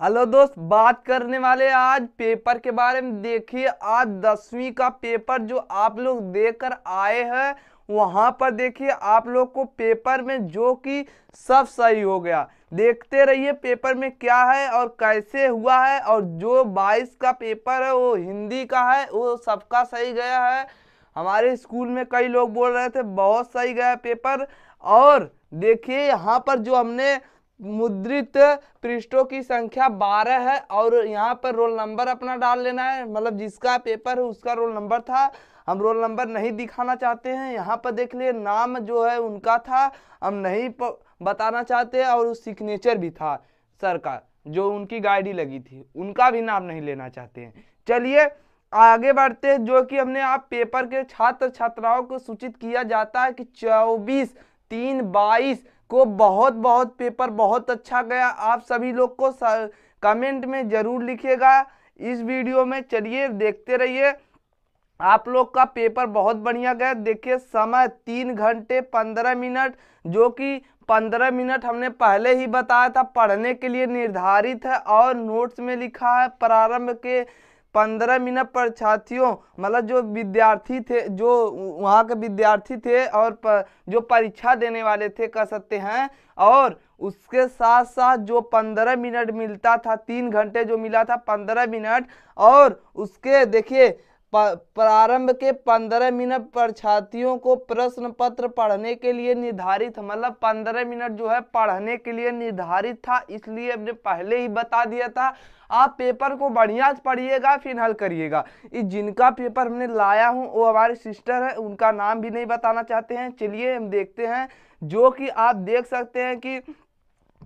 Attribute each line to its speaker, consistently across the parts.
Speaker 1: Hello दोस्त, बात करने वाले आज पेपर के बारे में। देखिए, आज 10वीं का पेपर जो आप लोग देकर आए हैं, वहां पर देखिए आप लोग को पेपर में जो कि सब सही हो गया। देखते रहिए पेपर में क्या है और कैसे हुआ है। और जो 22 का पेपर है वो हिंदी का है, वो सबका सही गया है। हमारे स्कूल में कई लोग बोल रहे थे बहुत सही गया पेपर। और देखिए यहाँ पर जो हमने मुद्रित पृष्ठों की संख्या 12 है और यहाँ पर रोल नंबर अपना डाल लेना है। मतलब जिसका पेपर है उसका रोल नंबर था। हम रोल नंबर नहीं दिखाना चाहते हैं। यहाँ पर देख लिए नाम जो है उनका था, हम नहीं बताना चाहते। और उस सिग्नेचर भी था सर का, जो उनकी गाइडी लगी थी, उनका भी नाम नहीं लेना चाहते हैं। चलिए आगे बढ़ते हैं। जो कि हमने आप पेपर के छात्र छात्राओं को सूचित किया जाता है कि 24/3/22 को बहुत बहुत पेपर बहुत अच्छा गया। आप सभी लोग को कमेंट में जरूर लिखिएगा इस वीडियो में। चलिए देखते रहिए, आप लोग का पेपर बहुत बढ़िया गया। देखिए समय 3 घंटे 15 मिनट, जो कि 15 मिनट हमने पहले ही बताया था पढ़ने के लिए निर्धारित है। और नोट्स में लिखा है प्रारंभ के 15 मिनट पर छात्रियों, मतलब जो विद्यार्थी थे, जो वहाँ के विद्यार्थी थे और जो परीक्षा देने वाले थे कह सकते हैं। और उसके साथ साथ जो 15 मिनट मिलता था, 3 घंटे जो मिला था 15 मिनट। और उसके देखिए प्रारंभ के 15 मिनट पर छात्रियों को प्रश्न पत्र पढ़ने के लिए निर्धारित, मतलब 15 मिनट जो है पढ़ने के लिए निर्धारित था। इसलिए हमने पहले ही बता दिया था। आप पेपर को बढ़िया से पढ़िएगा फिर हल करिएगा। इस जिनका पेपर हमने लाया हूँ वो हमारे सिस्टर है, उनका नाम भी नहीं बताना चाहते हैं। चलिए हम देखते हैं। जो कि आप देख सकते हैं कि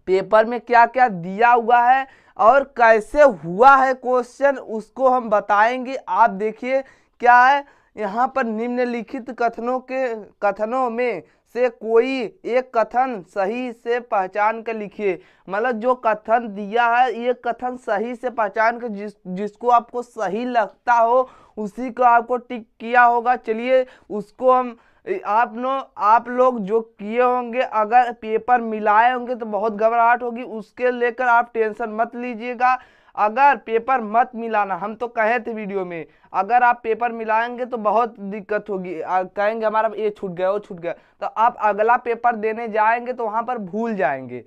Speaker 1: पेपर में क्या क्या दिया हुआ है और कैसे हुआ है क्वेश्चन, उसको हम बताएंगे। आप देखिए क्या है यहाँ पर, निम्नलिखित कथनों में से कोई एक कथन सही से पहचान कर लिखिए। मतलब जो कथन दिया है ये कथन सही से पहचान कर जिसको आपको सही लगता हो उसी को आपको टिक किया होगा। चलिए उसको हम आप लोग जो किए होंगे, अगर पेपर मिलाए होंगे तो बहुत घबराहट होगी, उसके लेकर आप टेंशन मत लीजिएगा। अगर पेपर मत मिलाना, हम तो कहे थे वीडियो में, अगर आप पेपर मिलाएंगे तो बहुत दिक्कत होगी। कहेंगे हमारा ये छूट गया वो छूट गया, तो आप अगला पेपर देने जाएंगे तो वहां पर भूल जाएंगे।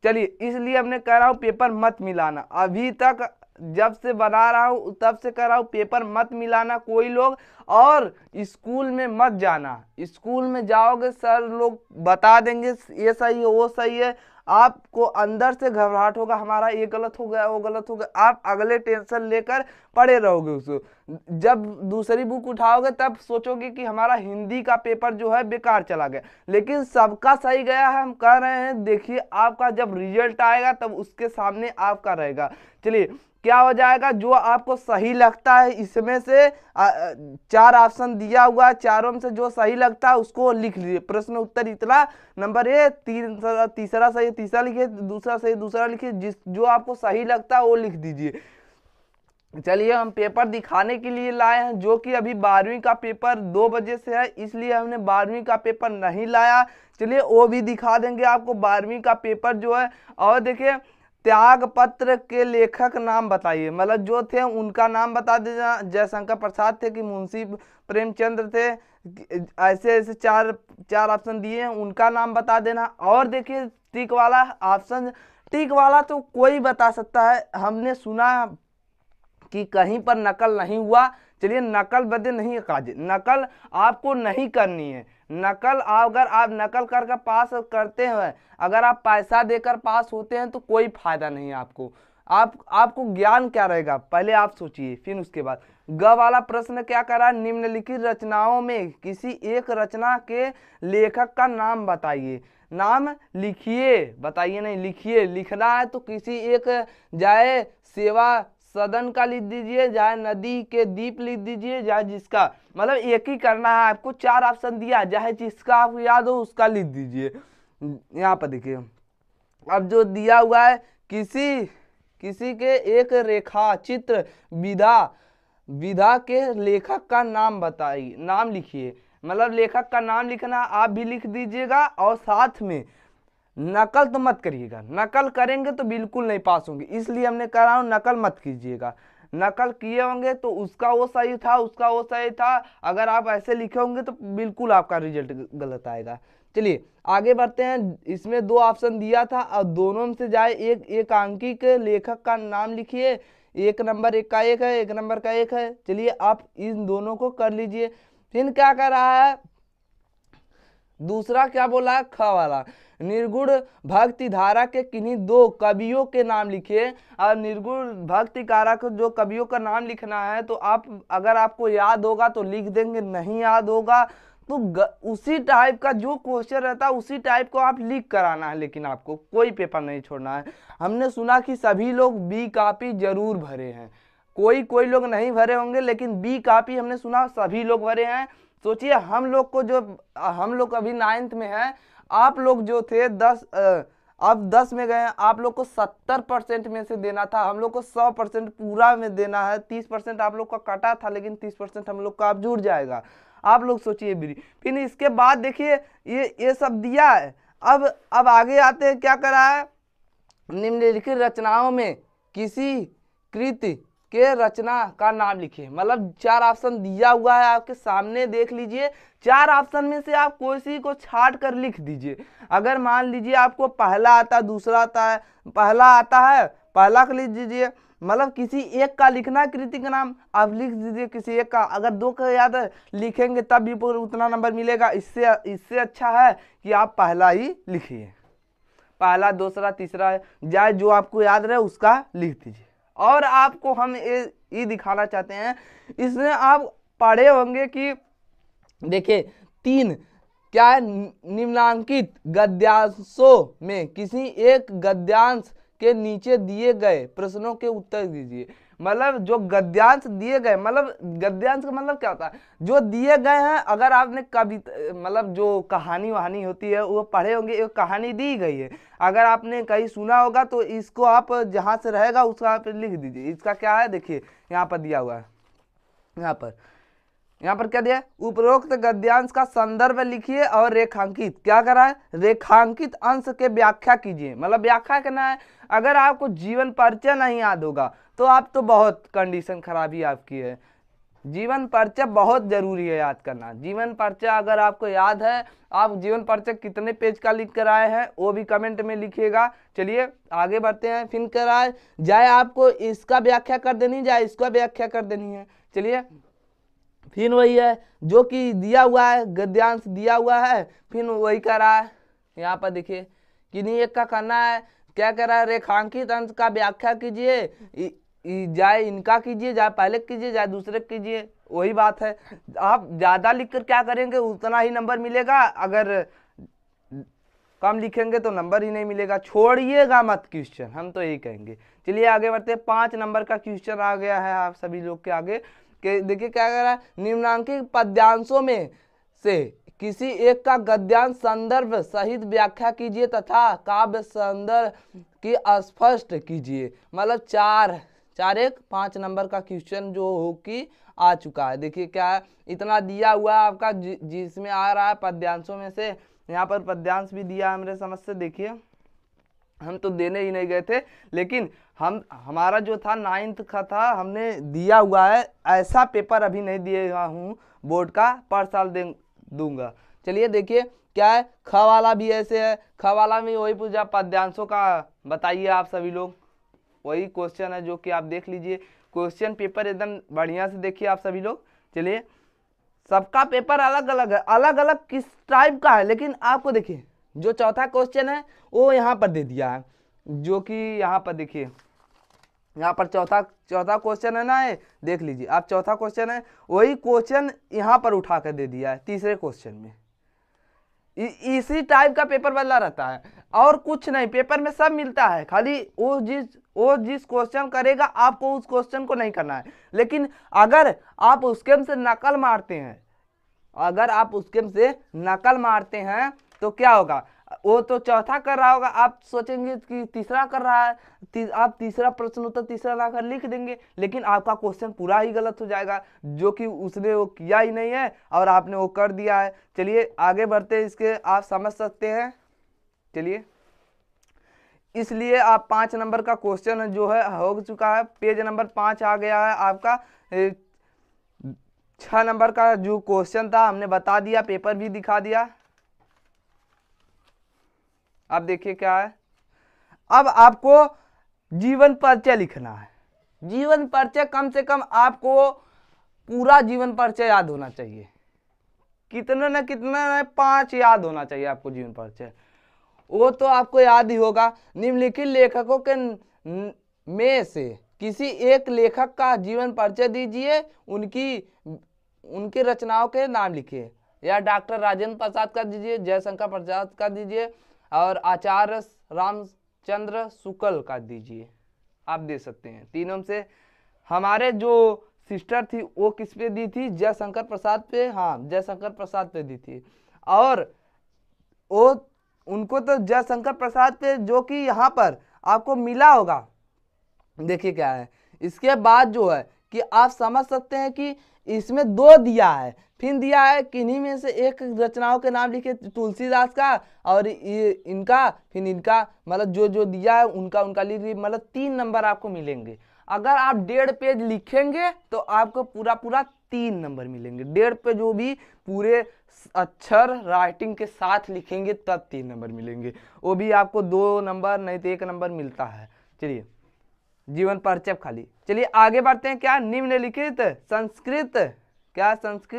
Speaker 1: चलिए इसलिए हमने कह रहा हूँ पेपर मत मिलाना। अभी तक जब से बना रहा हूँ तब से कह रहा हूँ पेपर मत मिलाना कोई लोग। और स्कूल में मत जाना। स्कूल में जाओगे सर लोग बता देंगे ये सही है वो सही है, आपको अंदर से घबराहट होगा, हमारा ये गलत हो गया वो गलत हो गया। आप अगले टेंशन लेकर पड़े रहोगे उसको। जब दूसरी बुक उठाओगे तब सोचोगे कि हमारा हिंदी का पेपर जो है बेकार चला गया। लेकिन सबका सही गया है, हम कह रहे हैं। देखिए आपका जब रिजल्ट आएगा तब उसके सामने आपका रहेगा। चलिए क्या हो जाएगा, जो आपको सही लगता है इसमें से 4 ऑप्शन दिया हुआ है, चारों में से जो सही लगता है उसको लिख लीजिए। प्रश्न उत्तर इतना नंबर ए, तीसरा सही तीसरा लिखिए, दूसरा सही दूसरा लिखिए, जो आपको सही लगता है वो लिख दीजिए। चलिए हम पेपर दिखाने के लिए लाए हैं। जो कि अभी 12वीं का पेपर 2 बजे से है, इसलिए हमने 12वीं का पेपर नहीं लाया। चलिए वो भी दिखा देंगे आपको 12वीं का पेपर जो है। और देखिए त्याग पत्र के लेखक नाम बताइए, मतलब जो थे उनका नाम बता देना। जयशंकर प्रसाद थे कि मुंशी प्रेमचंद्र थे, ऐसे ऐसे चार ऑप्शन दिए हैं, उनका नाम बता देना। और देखिए टिक वाला ऑप्शन, टिक वाला तो कोई बता सकता है, हमने सुना कि कहीं पर नकल नहीं हुआ। चलिए नकल बदे नहीं काजे, नकल आपको नहीं करनी है। नकल अगर आप नकल करके पास करते हैं, अगर आप पैसा देकर पास होते हैं तो कोई फायदा नहीं है आपको। आपको ज्ञान क्या रहेगा पहले आप सोचिए, फिर उसके बाद। ग वाला प्रश्न क्या करा, निम्नलिखित रचनाओं में किसी एक रचना के लेखक का नाम बताइए। नाम लिखिए, बताइए नहीं, लिखिए। लिखना है तो किसी एक, जाए सेवा सदन का लिख दीजिए, चाहे नदी के दीप लिख दीजिए, चाहे जिसका, मतलब एक ही करना है आपको। 4 ऑप्शन दिया, चाहे जिसका आपको याद हो उसका लिख दीजिए। यहाँ पर देखिए अब जो दिया हुआ है, किसी के एक रेखा चित्र विधा के लेखक का नाम बताइए, नाम लिखिए। मतलब लेखक का नाम लिखना आप भी लिख दीजिएगा और साथ में नकल तो मत करिएगा, नकल करेंगे तो बिल्कुल नहीं पास होंगे, इसलिए हमने कह रहा हूँ नकल मत कीजिएगा। नकल किए होंगे तो उसका वो सही था, उसका वो सही था, अगर आप ऐसे लिखे होंगे तो बिल्कुल आपका रिजल्ट गलत आएगा। चलिए आगे बढ़ते हैं। इसमें दो ऑप्शन दिया था और दोनों में से जाए एक अंकी के लेखक का नाम लिखिए। एक नंबर एक का एक है, एक नंबर का एक है। चलिए आप इन दोनों को कर लीजिए। फिर क्या कर रहा है, दूसरा क्या बोला है, ख वाला, निर्गुण भक्ति धारा के किन्हीं दो कवियों के नाम लिखिए। और निर्गुण भक्ति धारा के जो कवियों का नाम लिखना है तो आप अगर आपको याद होगा तो लिख देंगे, नहीं याद होगा तो उसी टाइप का जो क्वेश्चन रहता है उसी टाइप को आप लिख कर आना है, लेकिन आपको कोई पेपर नहीं छोड़ना है। हमने सुना कि सभी लोग बी कॉपी जरूर भरे हैं, कोई कोई लोग नहीं भरे होंगे, लेकिन बी कॉपी हमने सुना सभी लोग भरे हैं। सोचिए हम लोग को जो हम लोग अभी 9th में है, आप लोग जो थे 10 अब 10 में गए, आप लोग को 70% में से देना था, हम लोग को 100% पूरा में देना है। 30% आप लोग का कटा था, लेकिन 30% हम लोग का अब जुड़ जाएगा। आप लोग सोचिए फिर इसके बाद देखिए ये सब दिया है। अब आगे आते हैं, क्या करा है, निम्नलिखित रचनाओं में किसी कृति के रचना का नाम लिखिए। मतलब 4 ऑप्शन दिया हुआ है आपके सामने, देख लीजिए। 4 ऑप्शन में से आप कोई सी को छाट कर लिख दीजिए। अगर मान लीजिए आपको पहला आता है, दूसरा आता है, पहला आता है, पहला का लिख दीजिए। मतलब किसी एक का लिखना कृति का नाम, आप लिख दीजिए किसी एक का। अगर 2 का याद है लिखेंगे तब भी उतना नंबर मिलेगा। इससे अच्छा है कि आप पहला ही लिखिए, पहला दूसरा तीसरा जाए जो आपको याद रहे उसका लिख दीजिए। और आपको हम ये दिखाना चाहते हैं, इसमें आप पढ़े होंगे कि देखिए 3 क्या है, निम्नांकित गद्यांशों में किसी एक गद्यांश के नीचे दिए गए प्रश्नों के उत्तर दीजिए। मतलब जो गद्यांश दिए गए, मतलब गद्यांश का मतलब क्या होता है, जो दिए गए हैं। अगर आपने कविता मतलब जो कहानी वहानी होती है वो पढ़े होंगे, एक कहानी दी गई है, अगर आपने कहीं सुना होगा तो इसको आप जहां से रहेगा उसका आप लिख दीजिए। इसका क्या है, देखिए यहाँ पर दिया हुआ है, यहाँ पर क्या दिया है, उपरोक्त गद्यांश का संदर्भ लिखिए और रेखांकित, क्या करा है, रेखांकित अंश के व्याख्या कीजिए। मतलब व्याख्या करना है। अगर आपको जीवन परिचय नहीं याद होगा तो आप तो बहुत कंडीशन खराब ही आपकी है। जीवन परिचय बहुत जरूरी है याद करना। जीवन परिचय अगर आपको याद है, आप जीवन परिचय कितने पेज का लिख कर आए हैं वो भी कमेंट में लिखिएगा। चलिए आगे बढ़ते हैं। फिर कराए जाए आपको इसका व्याख्या कर देनी, जाए इसका व्याख्या कर देनी है। चलिए फिर वही है जो कि दिया हुआ है, गद्यांश दिया हुआ है, फिर वही कर रहा है। यहाँ पर देखिए किन्हीं एक का करना है, क्या कर रहा है, रेखांकित अंश का व्याख्या कीजिए। जाए इनका कीजिए, जाए पहले कीजिए, जाए दूसरे कीजिए, वही बात है। आप ज्यादा लिखकर क्या करेंगे उतना ही नंबर मिलेगा, अगर कम लिखेंगे तो नंबर ही नहीं मिलेगा। छोड़िएगा मत क्वेश्चन, हम तो यही कहेंगे। चलिए आगे बढ़ते हैं। 5 नंबर का क्वेश्चन आ गया है आप सभी लोग के आगे। देखिए क्या कर रहा है, निम्नांकित पद्यांशों में से किसी एक का गद्यांश संदर्भ सहित व्याख्या कीजिए तथा काव्य संदर्भ की स्पष्ट कीजिए। मतलब 5 नंबर का क्वेश्चन जो हो कि आ चुका है। देखिए क्या है, इतना दिया हुआ है आपका, जिसमें आ रहा है पद्यांशों में से। यहाँ पर पद्यांश भी दिया है मेरे समझ से। देखिए हम तो देने ही नहीं गए थे, लेकिन हमारा जो था 9th का था, हमने दिया हुआ है। ऐसा पेपर अभी नहीं दिया हूँ बोर्ड का, पर साल दूंगा। चलिए देखिए क्या है, ख वाला भी ऐसे है। ख वाला में वही पूछा पद्यांशों का बताइए आप सभी लोग, वही क्वेश्चन है जो कि आप देख लीजिए। क्वेश्चन पेपर एकदम बढ़िया से देखिए आप सभी लोग। चलिए सबका पेपर अलग अलग है, अलग अलग किस टाइप का है, लेकिन आपको देखिए जो चौथा क्वेश्चन है वो यहाँ पर दे दिया है, जो कि यहाँ पर देखिए, यहाँ पर चौथा क्वेश्चन है ना, ये देख लीजिए आप, चौथा क्वेश्चन है, वही क्वेश्चन यहाँ पर उठा कर दे दिया है तीसरे क्वेश्चन में। इसी टाइप का पेपर बदला रहता है और कुछ नहीं, पेपर में सब मिलता है, खाली वो जिस क्वेश्चन करेगा आपको उस क्वेश्चन को नहीं करना है। लेकिन अगर आप उसके से नकल मारते हैं, अगर आप उसके से नकल मारते हैं तो क्या होगा, वो तो चौथा कर रहा होगा, आप सोचेंगे कि तीसरा कर रहा है, आप तीसरा प्रश्न उत्तर तीसरा लाकर लिख देंगे, लेकिन आपका क्वेश्चन पूरा ही गलत हो जाएगा, जो कि उसने वो किया ही नहीं है और आपने वो कर दिया है। चलिए आगे बढ़ते हैं, इसके आप समझ सकते हैं। चलिए इसलिए आप 5 नंबर का क्वेश्चन जो है हो चुका है। पेज नंबर 5 आ गया है आपका। 6 नंबर का जो क्वेश्चन था हमने बता दिया, पेपर भी दिखा दिया। अब देखिए क्या है, अब आपको जीवन परिचय लिखना है। जीवन परिचय कम से कम आपको पूरा जीवन परिचय याद होना चाहिए, कितना न कितना 5 याद होना चाहिए आपको जीवन परिचय, वो तो आपको याद ही होगा। निम्नलिखित लेखकों के में से किसी एक लेखक का जीवन परिचय दीजिए, उनकी रचनाओं के नाम लिखिए। या डॉक्टर राजेंद्र प्रसाद का दीजिए, जयशंकर प्रसाद का दीजिए, और आचार्य रामचंद्र शुक्ल का दीजिए। आप दे सकते हैं तीनों से। हमारे जो सिस्टर थी वो किस पे दी थी, जयशंकर प्रसाद पे, हाँ जयशंकर प्रसाद पे दी थी। और वो उनको तो जयशंकर प्रसाद पे जो कि यहाँ पर आपको मिला होगा। देखिए क्या है, इसके बाद जो है कि आप समझ सकते हैं कि इसमें 2 दिया है, फिर दिया है किन्हीं में से एक रचनाओं के नाम लिखे, तुलसीदास का और इनका, फिर इनका, मतलब जो जो दिया है उनका लिखिए, मतलब 3 नंबर आपको मिलेंगे। अगर आप 1.5 पेज लिखेंगे तो आपको पूरा 3 नंबर मिलेंगे। 1.5 पेज जो भी पूरे अक्षर राइटिंग के साथ लिखेंगे तब 3 नंबर मिलेंगे, वो भी आपको 2 नंबर नहीं तो 1 नंबर मिलता है। चलिए जीवन परिचय खाली। चलिए आगे बढ़ते हैं। क्या निम्नलिखित संस्कृत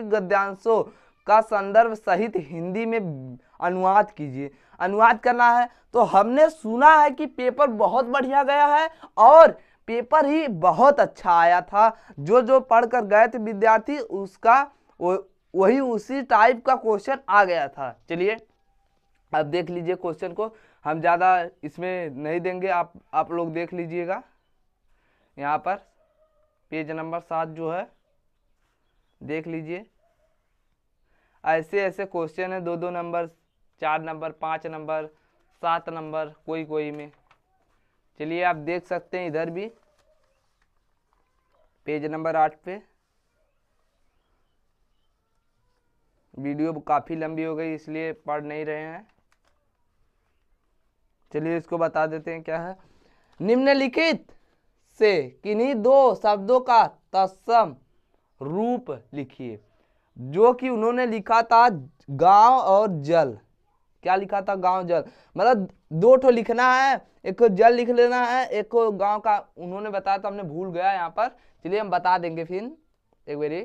Speaker 1: गद्यांशों का संदर्भ सहित हिंदी में अनुवाद कीजिए। अनुवाद करना है तो हमने सुना है कि पेपर बहुत बढ़िया गया है और पेपर ही बहुत अच्छा आया था। जो पढ़कर गए थे विद्यार्थी उसका वही उसी टाइप का क्वेश्चन आ गया था। चलिए अब देख लीजिए क्वेश्चन को, हम ज़्यादा इसमें नहीं देंगे, आप लोग देख लीजिएगा। यहाँ पर पेज नंबर 7 जो है देख लीजिए, ऐसे ऐसे क्वेश्चन है, 2-2 नंबर, 4 नंबर, 5 नंबर, 7 नंबर, कोई में। चलिए आप देख सकते हैं इधर भी पेज नंबर 8 पे। वीडियो काफ़ी लंबी हो गई इसलिए पढ़ नहीं रहे हैं। चलिए इसको बता देते हैं क्या है। निम्नलिखित से किन्हीं 2 शब्दों का तत्सम रूप लिखिए। जो कि उन्होंने लिखा था गांव और जल। क्या लिखा था, गांव जल, मतलब 2 ठो लिखना है, एक को जल लिख लेना है, एक को गांव का उन्होंने बताया तो हमने भूल गया यहाँ पर। चलिए हम बता देंगे फिर एक बारी।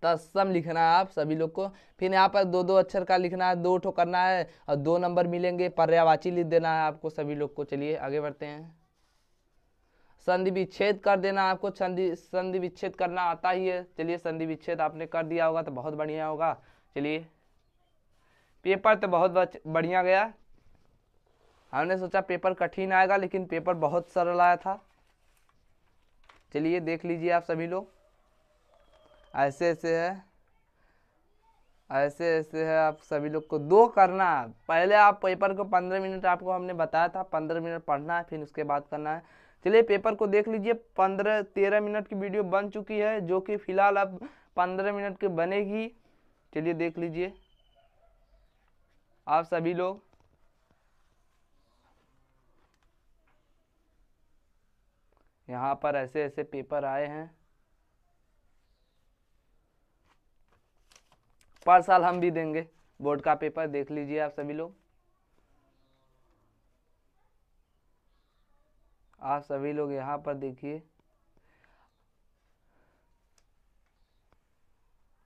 Speaker 1: तत्सम लिखना है आप सभी लोग को। फिर यहाँ पर 2-2 अक्षर का लिखना है, 2 ठो करना है और 2 नंबर मिलेंगे। पर्यायवाची लिख देना है आपको सभी लोग को। चलिए आगे बढ़ते हैं। संधि विच्छेद कर देना आपको, संधि विच्छेद करना आता ही है। चलिए संधि विच्छेद आपने कर दिया होगा तो बहुत बढ़िया होगा। चलिए पेपर तो बहुत बढ़िया गया। हमने सोचा पेपर कठिन आएगा लेकिन पेपर बहुत सरल आया था। चलिए देख लीजिए आप सभी लोग, ऐसे ऐसे है आप सभी लोग को 2 करना है। पहले आप पेपर को 15 मिनट आपको हमने बताया था, 15 मिनट पढ़ना है फिर उसके बाद करना है। चलिए पेपर को देख लीजिए, 15-13 मिनट की वीडियो बन चुकी है जो कि फिलहाल अब 15 मिनट की बनेगी। चलिए देख लीजिए आप सभी लोग। यहाँ पर ऐसे ऐसे पेपर आए हैं, पर साल हम भी देंगे बोर्ड का पेपर। देख लीजिए आप सभी लोग, आप सभी लोग यहाँ पर देखिए,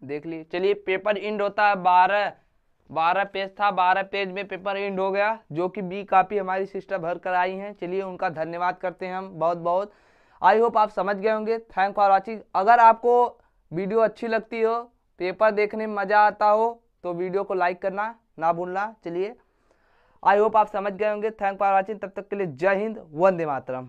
Speaker 1: देख लीजिए। चलिए पेपर इंड होता है 12 पेज था, 12 पेज में पेपर इंड हो गया, जो कि बी कापी हमारी सिस्टर भर कर आई हैं। चलिए उनका धन्यवाद करते हैं हम बहुत बहुत। आई होप आप समझ गए होंगे। Thank for watching. अगर आपको वीडियो अच्छी लगती हो, पेपर देखने में मज़ा आता हो तो वीडियो को लाइक करना ना भूलना। चलिए आई होप आप समझ गए होंगे। Thank for watching. तब तक के लिए जय हिंद, वंदे मातरम।